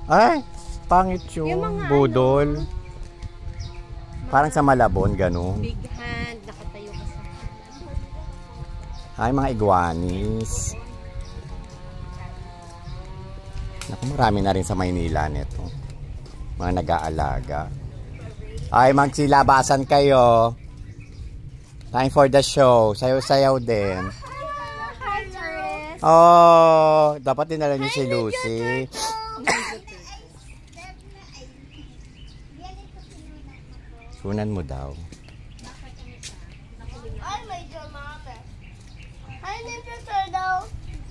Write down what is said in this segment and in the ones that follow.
Ay, pangit yung budol. Parang sa Malabon, gano'n. Big hand, nakatayo ka sa... Ay, mga iguanis. Naku, marami na rin sa Maynila nito. Mga nag-aalaga. Ay, magsilabasan kayo. Time for the show. Sayaw-sayaw din. Oh, dapat dinala niyo si Lucy. Sunan mo daw.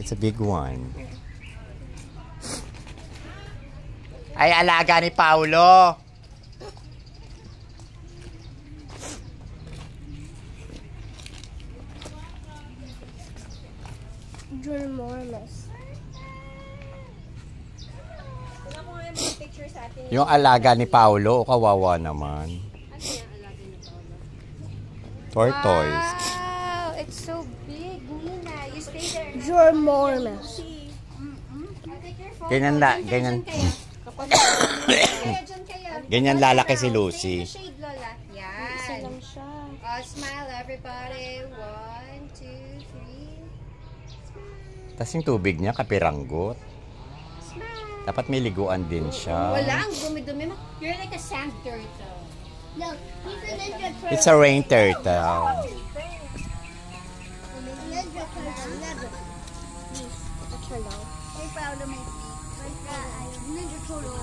It's a big one. Ay, alaga ni Paulo. Yung alaga ni Paulo, kawawa naman. Tortoise. Wow, it's so big, Nina. You stay there. Ginormous. Ganyan la, ganyan. Ganyan lalaki si Lucy. Shade, Lola. Yan. Isa lang siya. Smile, everybody. 1, 2, 3. Tapos yung tubig niya, kapiranggot. Dapat may liguan din siya. Wala, ang dumi-dumi. You're like a sand turtle. No, he's a ninja turtle. It's a rain turtle. Ninja turtle. Hey, Paolo, may ninja turtle.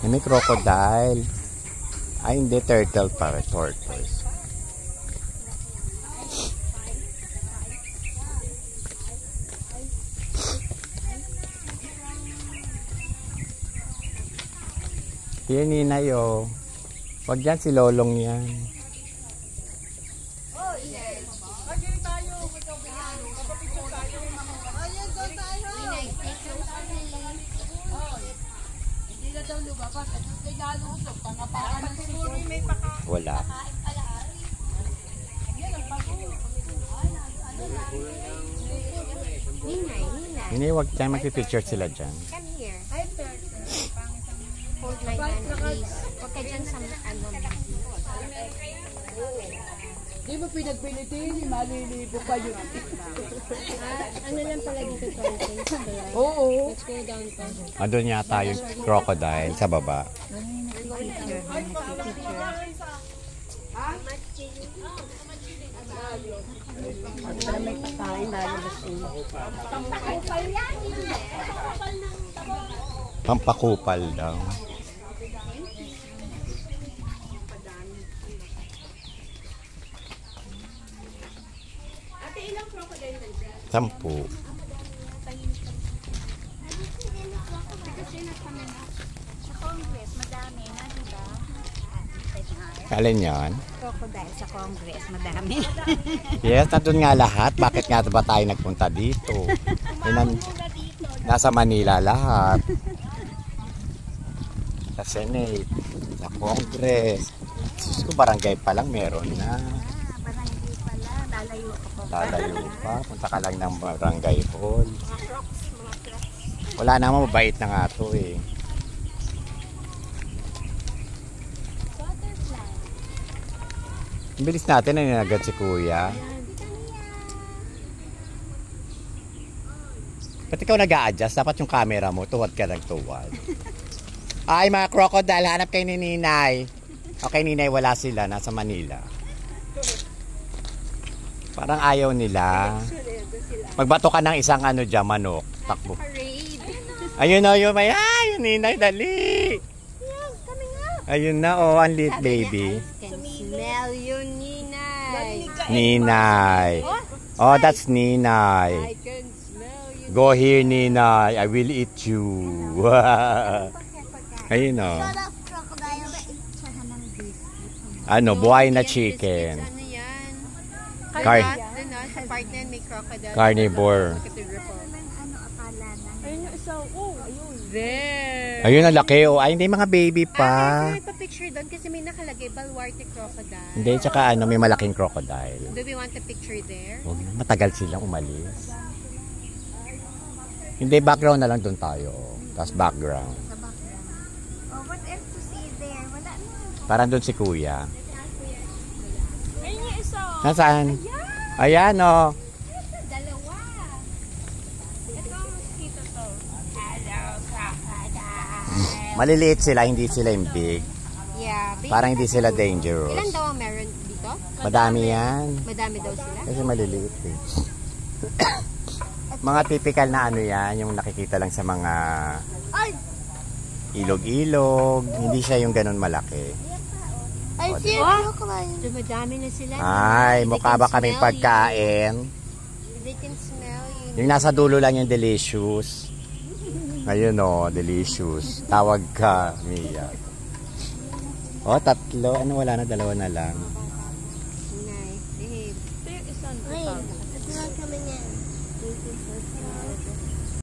May crocodile. Ay, hindi. Turtle pa. Tortoise. Yan, Ninay, oh. Huwag yan, si Lolong yan. Wala. Ninay, huwag tayo mag-picture sila dyan. Come here. Hold my hand, please. Huwag ka dyan sa ano. Di ba pinagpilitin? Malilibo pa yun. Ano lang pala dito, Tortoise? Oo. Let's go down pa. Andun yata yung crocodile sa baba. May pagkain lalabas yun. Pampakupal daw. Ate, ilang crocodile nandiyan? 10. Sa Congress, madami na, diba? Alin yan? Crocodile sa Congress, madami. Yes, nandun nga lahat. Bakit nga ba tayo nagpunta dito? Nasa Manila lahat. Sa Senate, sa Congress. Sus ko, barangay pa lang meron na. Barangay pala, lalayo ako. Lalayo pa. Punta ka lang ng barangay hall. Wala naman, mabait na nga to eh. Ang bilis natin na ninagat si Kuya. Ba't ikaw nag-a-adjust? Dapat yung camera mo, tuwad ka ng tuwad. Ay, mga crocodile, hanap kay ni Ninay. Okay, Ninay, wala sila. Nasa Manila. Parang ayaw nila. Magbato ka ng isang ano dyan, manok. Takbo. Ayun na, yun. Ay, Ninay, dali. Ayun na, oh, ang lit baby. Smell you, Ninay. Ninay. Oh, that's Ninay. I can smell you. Go here, Ninay. I will eat you. Ayun o. Crocodile, itsahan ng beef. Ano, buhay na chicken. Ano yan? Car Sa part na may crocodile. Carnivore. Ano akala na? Ayun yung isa. Oh, ayun. There. Ayun, ang laki. Oh. Ay, hindi mga baby pa. Ate, picture doon kasi may nakalagay Baluarte crocodile. Hindi, tsaka ano, may malaking crocodile. Do we want a picture there? Huwag na, matagal silang umalis. Hindi, background na lang doon tayo. Tapos background. Sa background. Oh, what else to see there? Wala na. Parang doon si Kuya. Ayun yung isa. Nasaan? Ayan, oh. Dalawa. Ito ang mosquito to. Hello, crocodile. Maliliit sila, hindi sila yung big. Yeah. Baby Parang hindi sila Ilan dangerous. daw ang meron dito? Madami yan. Madami daw sila? Kasi maliliit eh. Mga typical na ano yan, yung nakikita lang sa mga Ay! ilog-ilog. Hindi siya yung ganun malaki. I O, see a diba? crocodile. Dumadami na sila. Ay, They mukha can ba kaming smell pagkain? you. They can smell you. Yung nasa dulo lang yung delicious. Ayun o, delicious. Tawag ka, Mia. O, tatlo. Ano, wala na, dalawa na lang. Nice. Behave. Wait, it's not coming in.